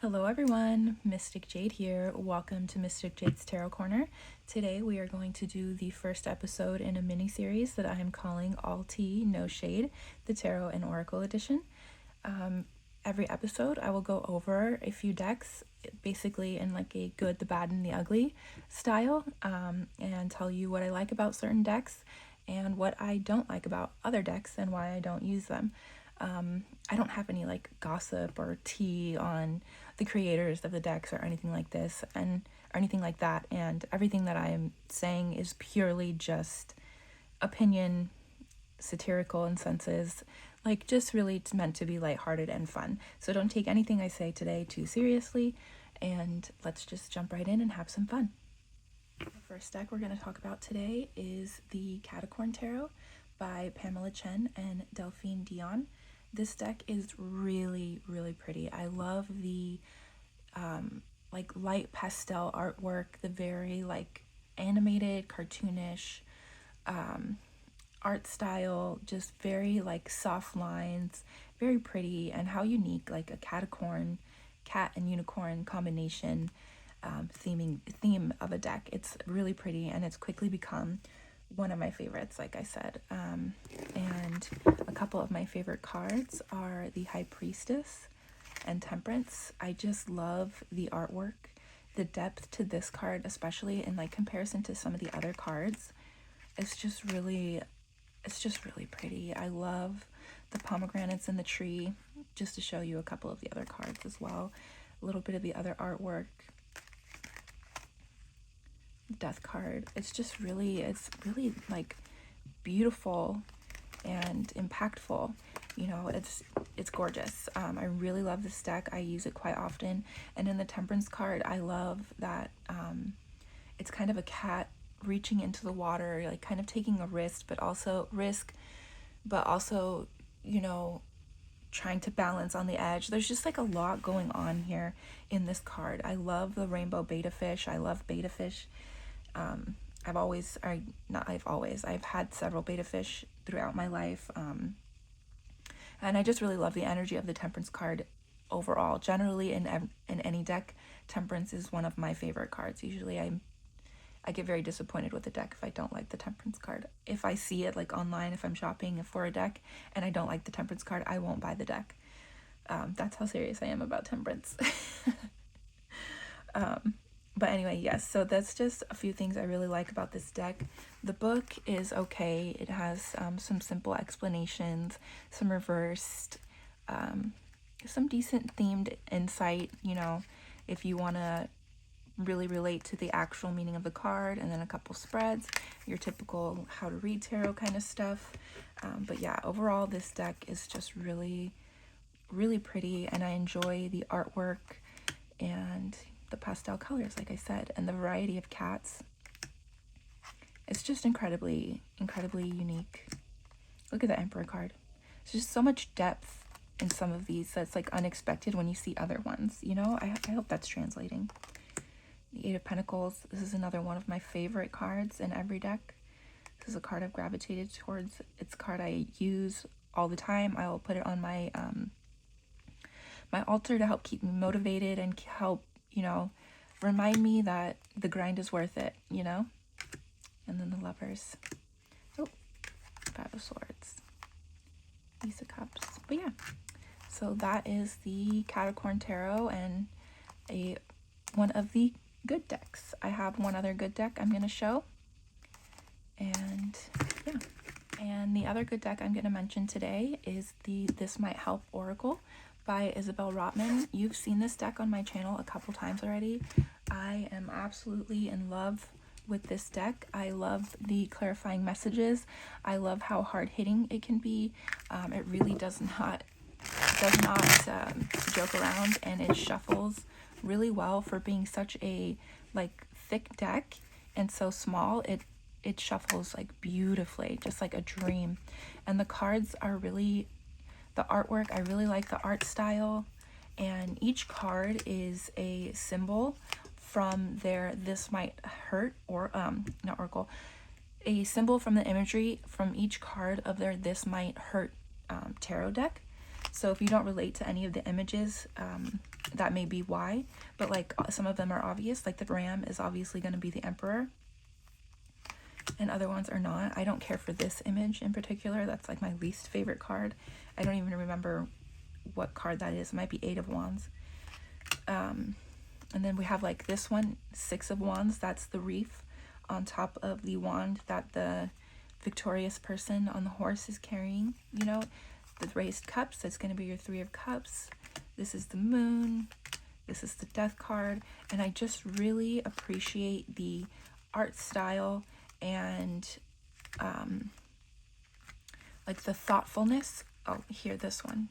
Hello everyone, Mystic Jade here. Welcome to Mystic Jade's Tarot Corner. Today we are going to do the first episode in a mini-series that I am calling All Tea, No Shade, the Tarot and Oracle Edition. Every episode I will go over a few decks, basically in like a good, the bad, and the ugly style, and tell you what I like about certain decks and what I don't like about other decks and why I don't use them. I don't have any like gossip or tea on the creators of the decks or anything like this or anything like that, and everything that I am saying is purely just opinion, satirical in senses, like just really it's meant to be lighthearted and fun. So don't take anything I say today too seriously, and let's just jump right in and have some fun. The first deck we're going to talk about today is the Catacorn Tarot by Pamela Chen and Delphine Dion. This deck is really, really pretty. I love the like light pastel artwork, the very like animated, cartoonish art style, just very like soft lines, very pretty, and how unique like a Catacorn, cat and unicorn combination theme of a deck. It's really pretty, and it's quickly become one of my favorites, like I said. And a couple of my favorite cards are the High Priestess and Temperance. I just love the artwork, the depth to this card, especially in like comparison to some of the other cards. It's just really pretty. I love the pomegranates in the tree, just to show you a couple of the other cards as well. A little bit of the other artwork. Death card. It's really like beautiful and impactful. You know, it's gorgeous. I really love this deck. I use it quite often. And in the Temperance card, I love that it's kind of a cat reaching into the water, like kind of taking a risk, but also you know, trying to balance on the edge. There's just like a lot going on here in this card. I love the rainbow betta fish. I love betta fish. I've had several betta fish throughout my life, and I just really love the energy of the Temperance card overall. Generally, in any deck, Temperance is one of my favorite cards. Usually I get very disappointed with the deck if I don't like the Temperance card. If I see it like online, if I'm shopping for a deck and I don't like the Temperance card, I won't buy the deck. That's how serious I am about Temperance. But anyway, yes, so that's just a few things I really like about this deck. The book is okay. It has some simple explanations, some reversed, some decent themed insight, you know, if you want to really relate to the actual meaning of the card, and then a couple spreads, your typical how to read tarot kind of stuff. But yeah, overall, this deck is just really, really pretty, and I enjoy the artwork and the pastel colors, like I said, and the variety of cats. It's just incredibly, incredibly unique. Look at the Emperor card. There's just so much depth in some of these that's like unexpected when you see other ones, you know? I hope that's translating. The Eight of Pentacles. This is another one of my favorite cards in every deck. This is a card I've gravitated towards. It's a card I use all the time. I will put it on my my altar to help keep me motivated and help, you know, remind me that the grind is worth it, you know? And then the Lovers. Oh, Five of Swords. Ace of Cups. But yeah, so that is the Catacorn Tarot and one of the good decks. I have one other good deck I'm going to show. And yeah. And the other good deck I'm going to mention today is the This Might Help Oracle by Isabel Rotman. You've seen this deck on my channel a couple times already. I am absolutely in love with this deck. I love the clarifying messages. I love how hard-hitting it can be. It really does not joke around, and it shuffles really well for being such a like thick deck and so small. It shuffles like beautifully, just like a dream. And the cards are really, the artwork, I really like the art style, and each card is a symbol from their This Might Hurt, or not oracle, a symbol from the imagery from each card of their This Might Hurt tarot deck. So if you don't relate to any of the images, that may be why, but like some of them are obvious, like the ram is obviously going to be the emperor and other ones are not. I don't care for this image in particular. That's like my least favorite card. I don't even remember what card that is. It might be 8 of Wands. And then we have like this one, 6 of Wands. That's the wreath on top of the wand that the victorious person on the horse is carrying. You know, the raised cups, that's going to be your 3 of Cups. This is the moon. This is the death card. And I just really appreciate the art style and like the thoughtfulness. Oh, here, this one.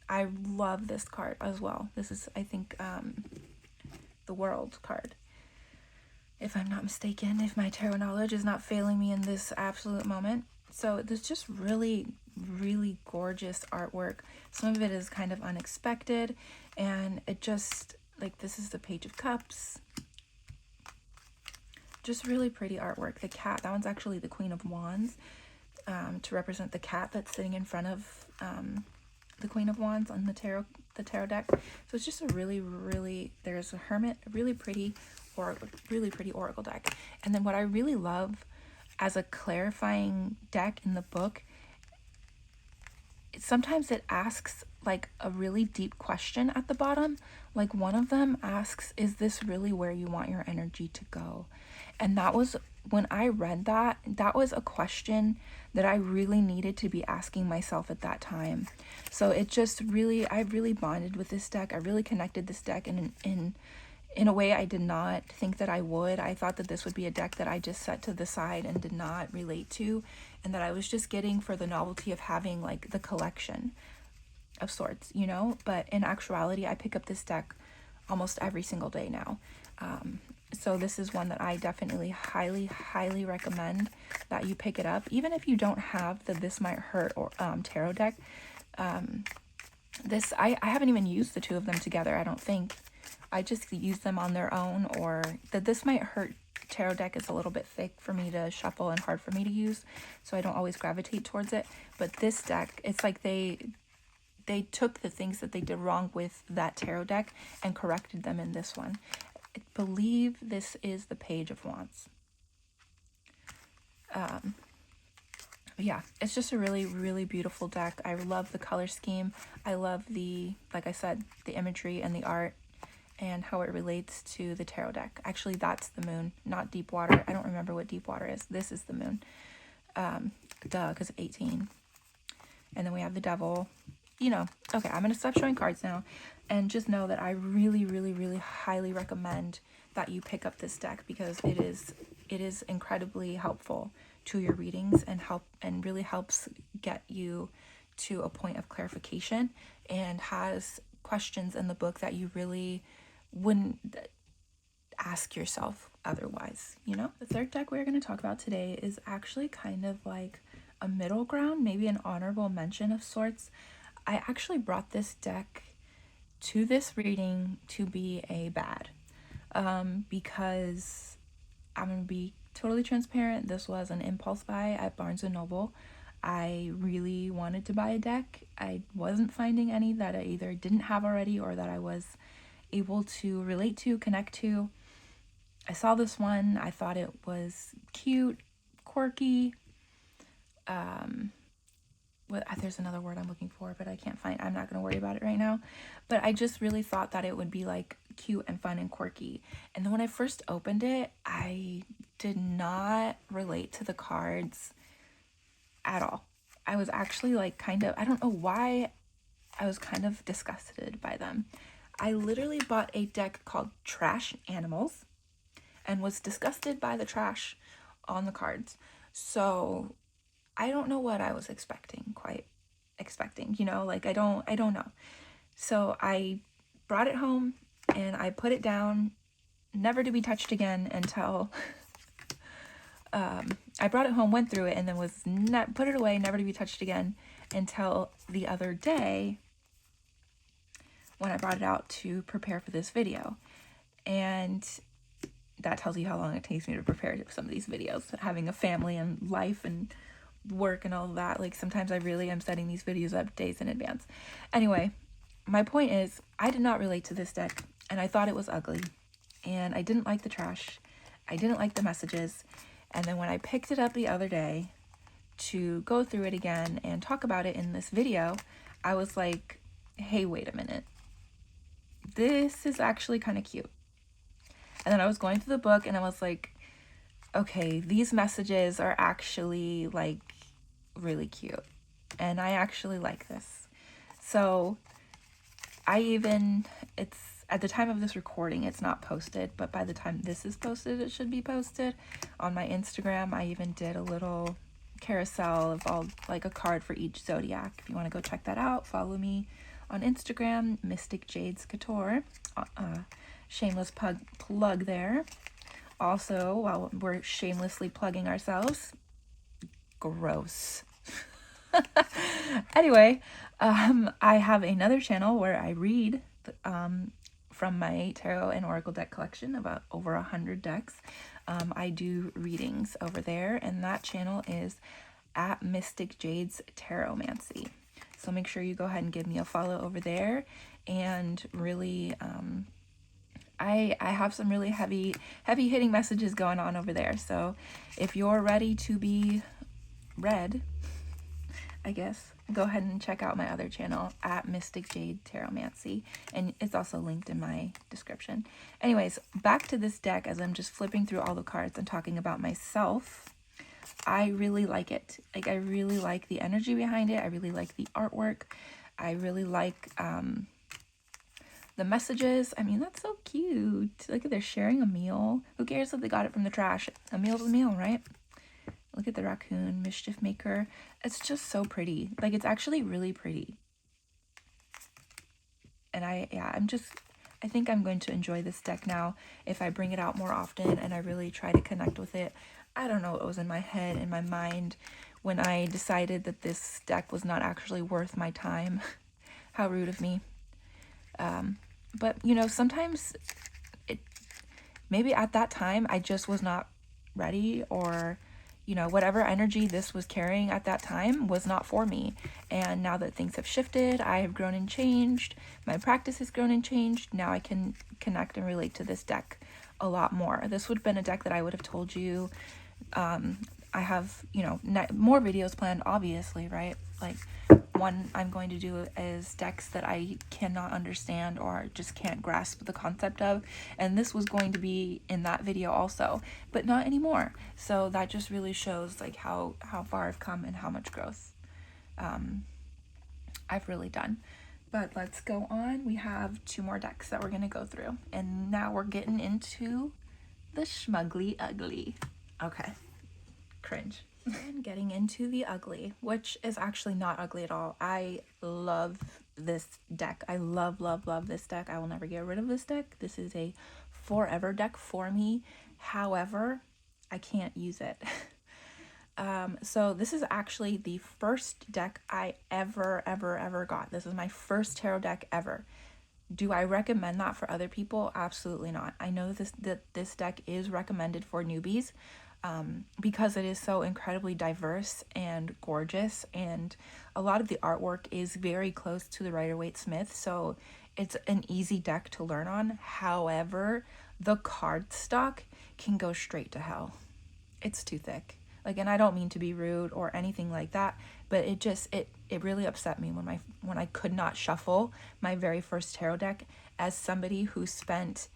I love this card as well. This is, I think, the World card, if I'm not mistaken, if my tarot knowledge is not failing me in this absolute moment. So there's just really, really gorgeous artwork. Some of it is kind of unexpected, and it just, like, this is the Page of Cups. Just really pretty artwork. The cat, that one's actually the Queen of Wands, to represent the cat that's sitting in front of the Queen of Wands on the tarot deck. So it's just a really, really, there's a Hermit, a really pretty oracle deck. And then what I really love as a clarifying deck in the book, sometimes it asks like a really deep question at the bottom. Like one of them asks, is this really where you want your energy to go? And that was, when I read that, that was a question that I really needed to be asking myself at that time. So it just really, I really bonded with this deck. I really connected this deck in a way I did not think that I would. I thought that this would be a deck that I just set to the side and did not relate to, and that I was just getting for the novelty of having like the collection of sorts, you know? But in actuality, I pick up this deck almost every single day now. So this is one that I definitely highly recommend that you pick it up. Even if you don't have the This Might Hurt or tarot deck, this I haven't even used the 2 of them together, I don't think. I just use them on their own, or the This Might Hurt tarot deck is a little bit thick for me to shuffle and hard for me to use, so I don't always gravitate towards it. But this deck, it's like they took the things that they did wrong with that tarot deck and corrected them in this one. I believe this is the Page of Wands. Yeah, it's just a really, really beautiful deck. I love the color scheme. I love the, like I said, the imagery and the art and how it relates to the tarot deck. Actually, that's the moon, not deep water. I don't remember what deep water is. This is the moon. Duh, because of 18. And then we have the devil. You know, okay, I'm going to stop showing cards now and just know that I really, really, really highly recommend that you pick up this deck, because it is incredibly helpful to your readings and really helps get you to a point of clarification, and has questions in the book that you really wouldn't ask yourself otherwise, you know? The third deck we're going to talk about today is actually kind of like a middle ground, maybe an honorable mention of sorts. I actually brought this deck to this reading to be a bad, because I'm going to be totally transparent. This was an impulse buy at Barnes & Noble. I really wanted to buy a deck. I wasn't finding any that I either didn't have already or that I was able to relate to, connect to. I saw this one. I thought it was cute, quirky. There's another word I'm looking for, but I can't find. I'm not going to worry about it right now. But I just really thought that it would be like cute and fun and quirky. And then when I first opened it, I did not relate to the cards at all. I was actually like kind of, I don't know why, I was kind of disgusted by them. I literally bought a deck called Trash Animals and was disgusted by the trash on the cards. So I don't know what I was expecting, you know, like I don't know. So I brought it home and I put it down, never to be touched again until I brought it home, went through it, and then put it away, never to be touched again until the other day when I brought it out to prepare for this video. And that tells you how long it takes me to prepare some of these videos, having a family and life and work and all of that. Like sometimes I really am setting these videos up days in advance. Anyway, my point is, I did not relate to this deck, and I thought it was ugly, and I didn't like the trash. I didn't like the messages. And then when I picked it up the other day to go through it again and talk about it in this video, I was like, hey, wait a minute. This is actually kind of cute. And then I was going through the book and I was like, okay, these messages are actually like really cute. And I actually like this. So it's at the time of this recording, it's not posted, but by the time this is posted, it should be posted on my Instagram. I even did a little carousel of all, like a card for each zodiac. If you want to go check that out, follow me on Instagram, Mysticjadestarotmancy. Shameless plug there. Also, while we're shamelessly plugging ourselves, gross. Anyway, I have another channel where I read from my tarot and oracle deck collection, about over 100 decks. I do readings over there, and that channel is at Mysticjadestarotmancy. So make sure you go ahead and give me a follow over there. And really, I have some really heavy hitting messages going on over there. So if you're ready to be read, I guess, go ahead and check out my other channel at Mysticjadestarotmancy, and it's also linked in my description. Anyways, back to this deck. As I'm just flipping through all the cards and talking about myself, I really like it. Like, I really like the energy behind it. I really like the artwork. I really like the messages. I mean, that's so cute. Look at, they're sharing a meal. Who cares if they got it from the trash? A meal's a meal, right? Look at the raccoon, mischief maker. It's just so pretty. Like, it's actually really pretty. And I think I'm going to enjoy this deck now if I bring it out more often and I really try to connect with it. I don't know what was in my head, in my mind, when I decided that this deck was not actually worth my time. How rude of me. But, you know, sometimes maybe at that time I just was not ready, or, you know, whatever energy this was carrying at that time was not for me. And now that things have shifted, I have grown and changed, my practice has grown and changed, now I can connect and relate to this deck a lot more. This would have been a deck that I would have told you, I have, you know, more videos planned, obviously, right? Like, one I'm going to do is decks that I cannot understand or just can't grasp the concept of, and this was going to be in that video also, but not anymore. So that just really shows like how far I've come and how much growth I've really done. But let's go on. We have 2 more decks that we're going to go through, and now we're getting into the schmuggly ugly. Okay, cringe. And getting into the ugly, which is actually not ugly at all. I love this deck. I love this deck. I will never get rid of this deck. This is a forever deck for me. However, I can't use it. So this is actually the first deck I ever got. This is my first tarot deck ever. Do I recommend that for other people? Absolutely not. I know that this deck is recommended for newbies, because it is so incredibly diverse and gorgeous, and a lot of the artwork is very close to the Rider-Waite-Smith, so it's an easy deck to learn on. However, the card stock can go straight to hell. It's too thick. Like, and I don't mean to be rude or anything like that, but it really upset me when I could not shuffle my very first tarot deck, as somebody who spent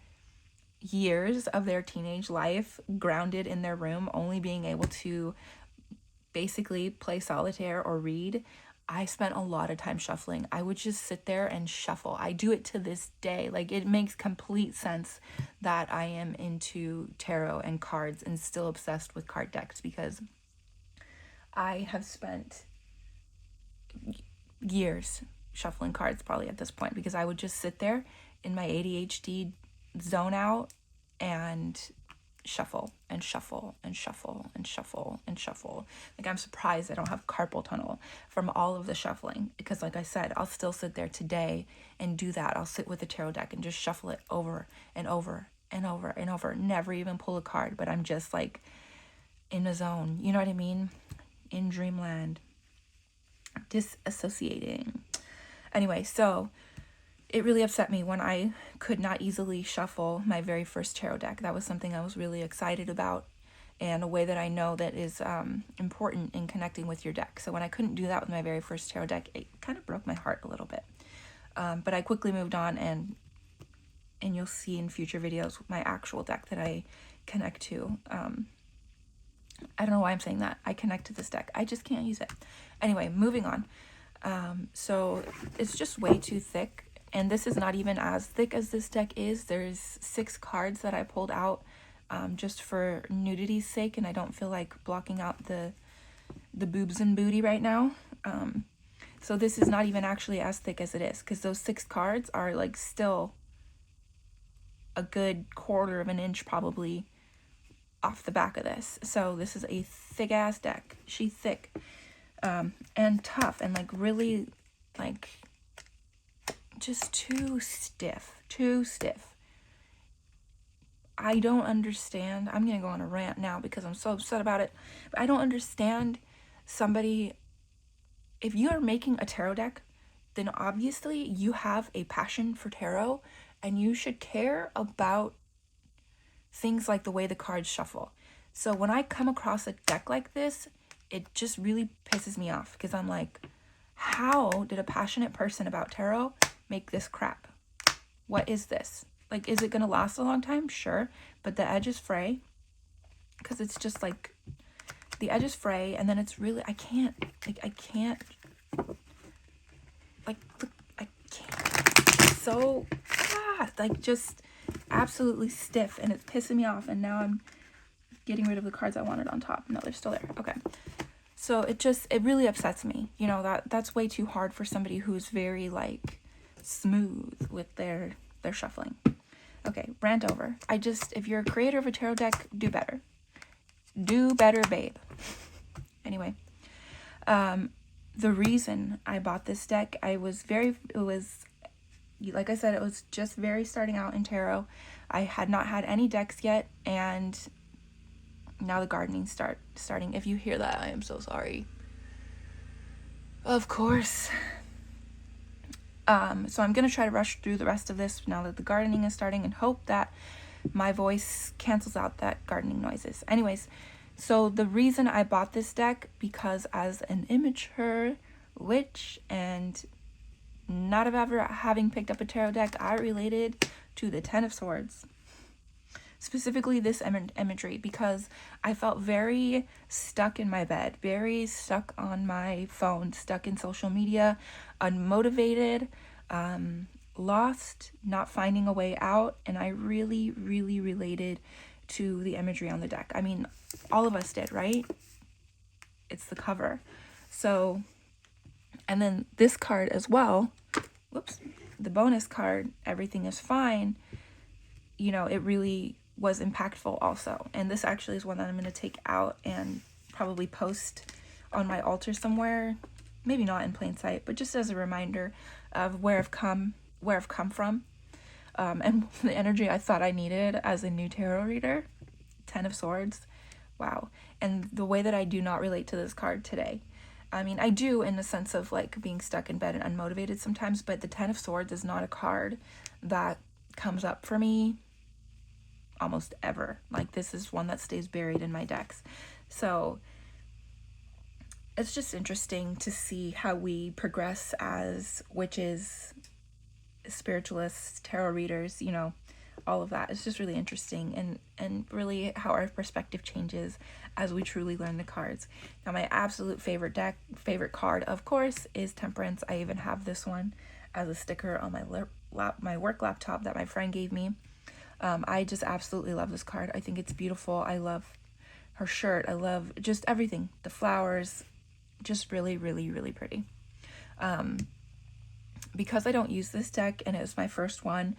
years of their teenage life grounded in their room, only being able to basically play solitaire or read. I spent a lot of time shuffling. I would just sit there and shuffle. I do it to this day. Like, it makes complete sense that I am into tarot and cards and still obsessed with card decks, because I have spent years shuffling cards probably at this point, because I would just sit there in my ADHD zone out and shuffle and shuffle and shuffle and shuffle and shuffle. Like, I'm surprised I don't have carpal tunnel from all of the shuffling, because like I said, I'll still sit there today and do that. I'll sit with the tarot deck and just shuffle it over and over and over and over, never even pull a card, but I'm just like in a zone, you know what I mean? In dreamland, disassociating. Anyway, so it really upset me when I could not easily shuffle my very first tarot deck. That was something I was really excited about, and a way that I know that is important in connecting with your deck. So when I couldn't do that with my very first tarot deck, it kind of broke my heart a little bit. But I quickly moved on, and you'll see in future videos my actual deck that I connect to. I don't know why I'm saying that. I connect to this deck. I just can't use it. Anyway, moving on. So it's just way too thick. And this is not even as thick as this deck is. There's 6 cards that I pulled out just for nudity's sake. And I don't feel like blocking out the boobs and booty right now. So this is not even actually as thick as it is. Because those 6 cards are like still a good 1/4 of an inch probably off the back of this. So this is a thick ass deck. She's thick and tough and like really like just too stiff. I don't understand. I'm gonna go on a rant now because I'm so upset about it. But I don't understand somebody. If you are making a tarot deck, then obviously you have a passion for tarot and you should care about things like the way the cards shuffle. So when I come across a deck like this, it just really pisses me off because I'm like, how did a passionate person about tarot make this crap? What is this? Like, is it going to last a long time? Sure. But the edges fray because it's just like the edges fray, and then it's really, I can't. So, like just absolutely stiff, and it's pissing me off, and now I'm getting rid of the cards I wanted on top. No, they're still there. Okay. So it really upsets me. You know, that's way too hard for somebody who's very like smooth with their shuffling. Okay, rant over. If you're a creator of a tarot deck, do better. Do better, babe. Anyway, the reason I bought this deck, like I said, it was just very starting out in tarot. I had not had any decks yet, and now the gardening starting. If you hear that, I am so sorry. Of course. So I'm going to try to rush through the rest of this now that the gardening is starting and hope that my voice cancels out that gardening noises. Anyways, so the reason I bought this deck, because as an immature witch and not ever having picked up a tarot deck, I related to the Ten of Swords. Specifically this imagery, because I felt very stuck in my bed, very stuck on my phone, stuck in social media, unmotivated, lost, not finding a way out, and I really, really related to the imagery on the deck. I mean, all of us did, right? It's the cover. So, and then this card as well, whoops, the bonus card, everything is fine, you know, it really was impactful also. And this actually is one that I'm going to take out and probably post on my altar somewhere, maybe not in plain sight, but just as a reminder of where I've come from, and the energy I thought I needed as a new tarot reader. Ten of Swords. Wow. And the way that I do not relate to this card today. I mean, I do in the sense of like being stuck in bed and unmotivated sometimes, but the Ten of Swords is not a card that comes up for me almost ever. Like, this is one that stays buried in my decks. So it's just interesting to see how we progress as witches, spiritualists, tarot readers, you know, all of that. It's just really interesting, and really how our perspective changes as we truly learn the cards. Now, my absolute favorite card, of course, is Temperance. I even have this one as a sticker on my work laptop that my friend gave me. I just absolutely love this card. I think it's beautiful. I love her shirt. I love just everything. The flowers, just really, really, really pretty. Because I don't use this deck and it was my first one,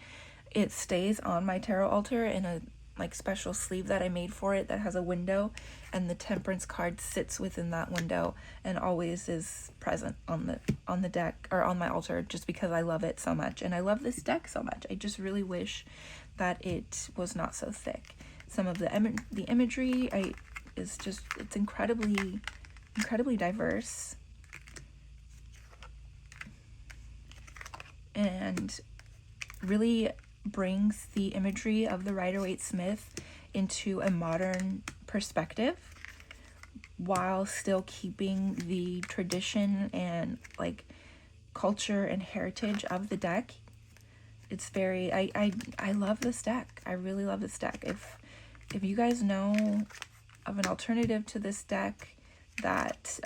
it stays on my tarot altar in a like special sleeve that I made for it that has a window, and the Temperance card sits within that window and always is present on the deck or on my altar, just because I love it so much and I love this deck so much. I just really wish that it was not so thick. Some of the imagery it's incredibly diverse, and really brings the imagery of the Rider-Waite-Smith into a modern perspective while still keeping the tradition and like culture and heritage of the deck. It's very, I love this deck. I really love this deck. If you guys know of an alternative to this deck that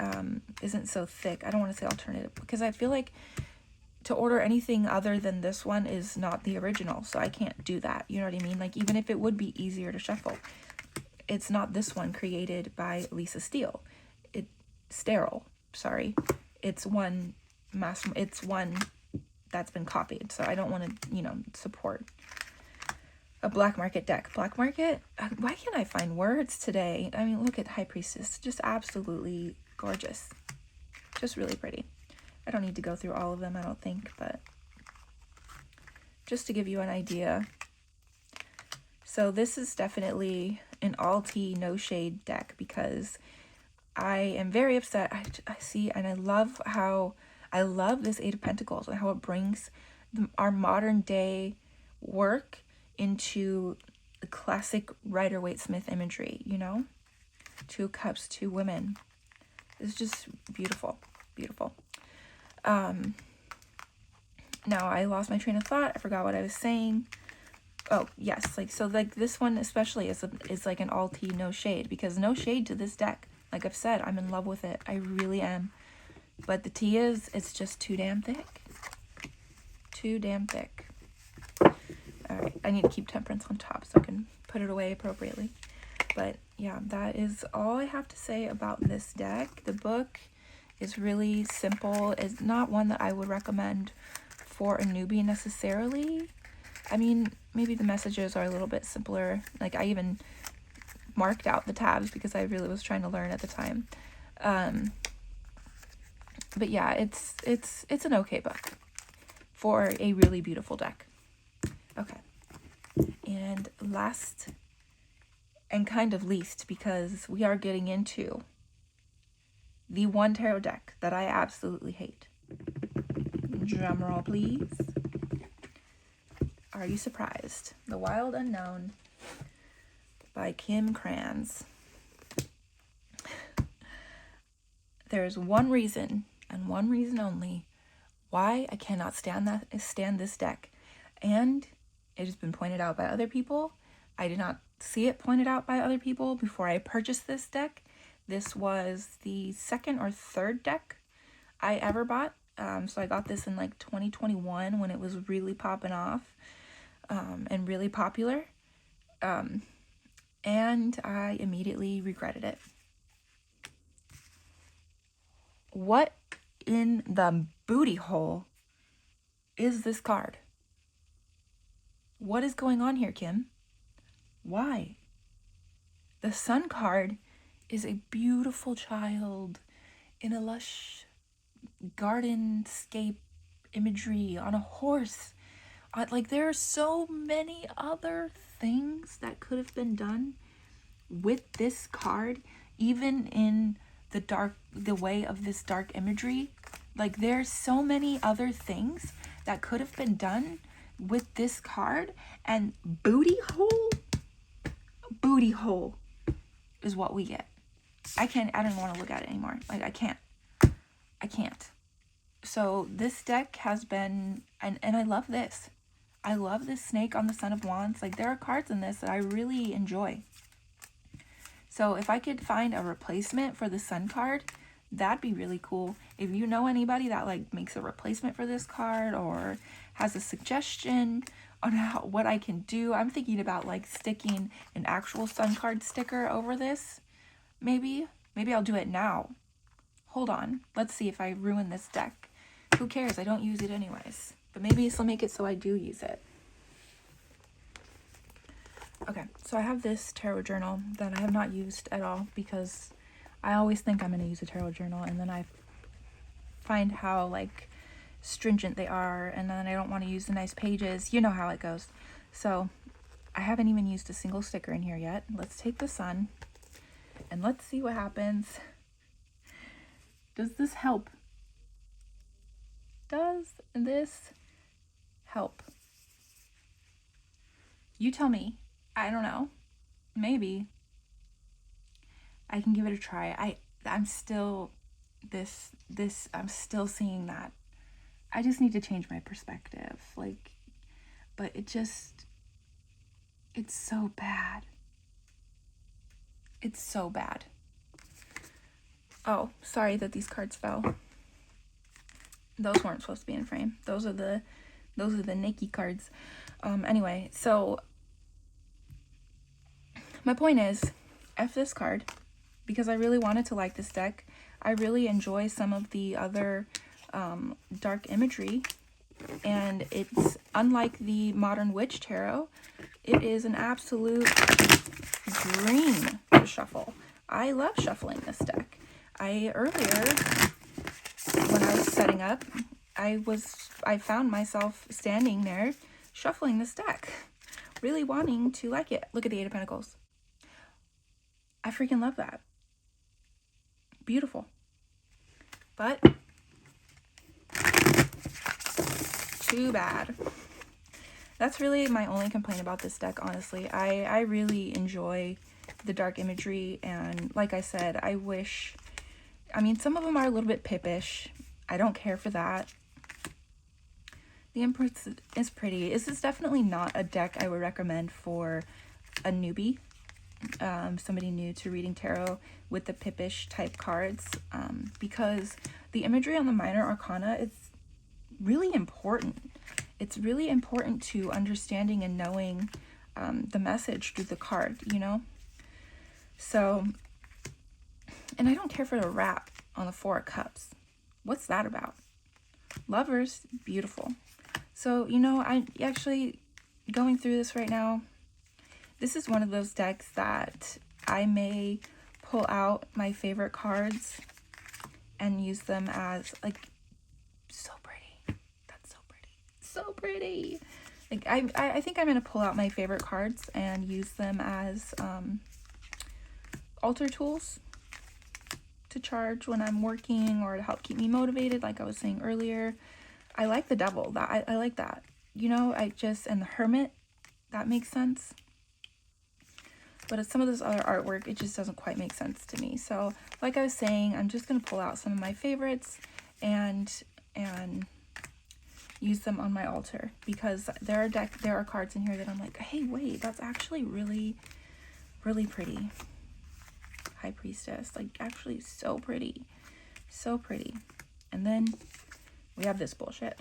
isn't so thick, I don't want to say alternative because I feel like to order anything other than this one is not the original, so I can't do that. You know what I mean? Like, even if it would be easier to shuffle, it's not this one created by Lisa Steele. Sorry. It's one that's been copied, so I don't want to, you know, support a black market deck. Black market? Why can't I find words today? I mean, look at High Priestess. Just absolutely gorgeous. Just really pretty. I don't need to go through all of them, I don't think, but just to give you an idea. So this is definitely an all tea, no shade deck because I am very upset. I see, and I love this Eight of Pentacles and how it brings our modern day work into the classic Rider-Waite-Smith imagery, you know? 2 cups, 2 women. It's just beautiful, beautiful. Now I lost my train of thought. I forgot what I was saying. Oh, yes. Like, so like this one especially is like an all tea, no shade, because no shade to this deck. Like I've said, I'm in love with it. I really am. But the tea is, it's just too damn thick. Too damn thick. All right. I need to keep Temperance on top so I can put it away appropriately. But yeah, that is all I have to say about this deck. The book is really simple. It's not one that I would recommend for a newbie necessarily. I mean, maybe the messages are a little bit simpler. Like I even marked out the tabs because I really was trying to learn at the time. But yeah, it's an okay book for a really beautiful deck. Okay. And last and kind of least, because we are getting into the one tarot deck that I absolutely hate. Drum roll, please. Are you surprised? The Wild Unknown by Kim Kranz. There's one reason, and one reason only, why I cannot stand this deck. And it has been pointed out by other people. I did not see it pointed out by other people before I purchased this deck. This was the 2nd or 3rd deck I ever bought. So I got this in like 2021 when it was really popping off and really popular. And I immediately regretted it. What in the booty hole is this card? What is going on here, Kim? Why? The Sun card is a beautiful child in a lush gardenscape imagery on a horse. Like, there are so many other things that could have been done with this card, even in the way of this dark imagery. Like, there's so many other things that could have been done with this card, and booty hole is what we get. I don't want to look at it anymore. Like, I can't. So this deck has been, and I love this. I love this snake on the Son of Wands. Like, there are cards in this that I really enjoy. So if I could find a replacement for the Sun card, that'd be really cool. If you know anybody that like makes a replacement for this card or has a suggestion on what I can do, I'm thinking about like sticking an actual Sun card sticker over this. Maybe I'll do it now. Hold on. Let's see if I ruin this deck. Who cares? I don't use it anyways. But maybe this will make it so I do use it. Okay, so I have this tarot journal that I have not used at all because I always think I'm going to use a tarot journal and then I find how like stringent they are and then I don't want to use the nice pages. You know how it goes. So I haven't even used a single sticker in here yet. Let's take the Sun and let's see what happens. Does this help? Does this help? You tell me. I don't know. Maybe. I can give it a try. I'm still I'm still seeing that. I just need to change my perspective. Like, but it's so bad. It's so bad. Oh, sorry that these cards fell. Those weren't supposed to be in frame. Those are the Nikki cards. Anyway, so my point is, F this card, because I really wanted to like this deck. I really enjoy some of the other dark imagery, and it's unlike the Modern Witch Tarot. It is an absolute dream to shuffle. I love shuffling this deck. Earlier, when I was setting up, I found myself standing there shuffling this deck, really wanting to like it. Look at the Eight of Pentacles. I freaking love that. Beautiful. But too bad. That's really my only complaint about this deck, honestly. I really enjoy the dark imagery, and like I said, I mean, some of them are a little bit pippish. I don't care for that. The Empress is pretty. This is definitely not a deck I would recommend for a newbie, somebody new to reading tarot with the pippish type cards, because the imagery on the minor arcana is really important. It's really important to understanding and knowing the message through the card, you know? So, and I don't care for the wrap on the Four of Cups. What's that about? Lovers, beautiful. So, you know, I actually, going through this right now, this is one of those decks that I may pull out my favorite cards and use them as, like, so pretty. That's so pretty. So pretty. Like, I think I'm going to pull out my favorite cards and use them as altar tools to charge when I'm working, or to help keep me motivated, like I was saying earlier. I like the Devil. I like that. You know, and the Hermit, that makes sense. But some of this other artwork, it just doesn't quite make sense to me. So, like I was saying, I'm just going to pull out some of my favorites and use them on my altar, because there are cards in here that I'm like, hey, wait, that's actually really, really pretty. High Priestess, like, actually so pretty. So pretty. And then we have this bullshit.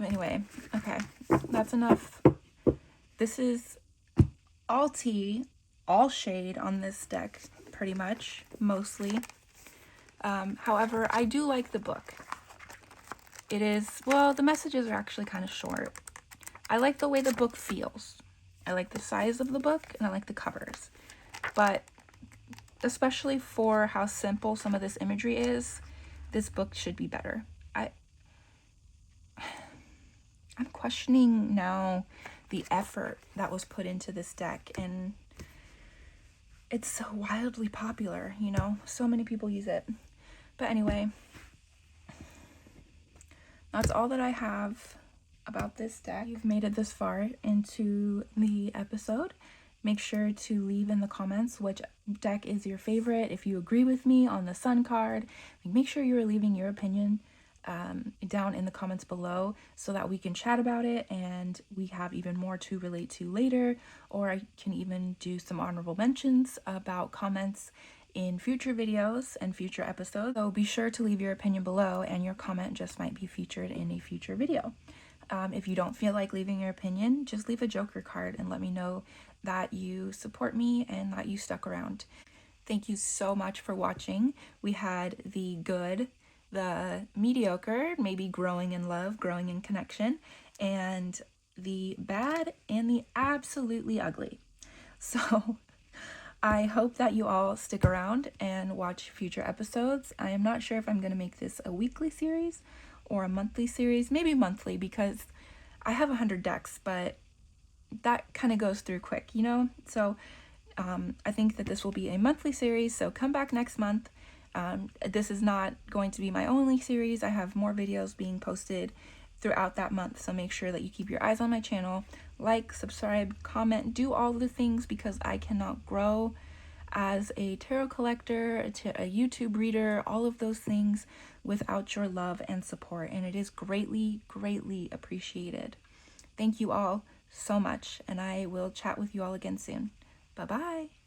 Anyway, okay, that's enough. This is all tea, all shade on this deck, pretty much, mostly. However, I do like the book. It is, well, the messages are actually kind of short. I like the way the book feels. I like the size of the book, and I like the covers. But especially for how simple some of this imagery is, this book should be better. I'm questioning now the effort that was put into this deck, and it's so wildly popular, you know? So many people use it. But anyway, that's all that I have about this deck. You've made it this far into the episode. Make sure to leave in the comments which deck is your favorite. If you agree with me on the Sun card, make sure you're leaving your opinion down in the comments below, so that we can chat about it and we have even more to relate to later, or I can even do some honorable mentions about comments in future videos and future episodes. So be sure to leave your opinion below, and your comment just might be featured in a future video. If you don't feel like leaving your opinion, just leave a Joker card and let me know that you support me and that you stuck around. Thank you so much for watching. We had the good, the mediocre, maybe growing in love, growing in connection, and the bad and the absolutely ugly. So I hope that you all stick around and watch future episodes. I am not sure if I'm going to make this a weekly series or a monthly series, maybe monthly, because I have 100 decks, but that kind of goes through quick, you know? So I think that this will be a monthly series, so come back next month. This is not going to be my only series. I have more videos being posted throughout that month. So make sure that you keep your eyes on my channel, like, subscribe, comment, do all the things, because I cannot grow as a tarot collector, a YouTube reader, all of those things without your love and support. And it is greatly, greatly appreciated. Thank you all so much, and I will chat with you all again soon. Bye-bye.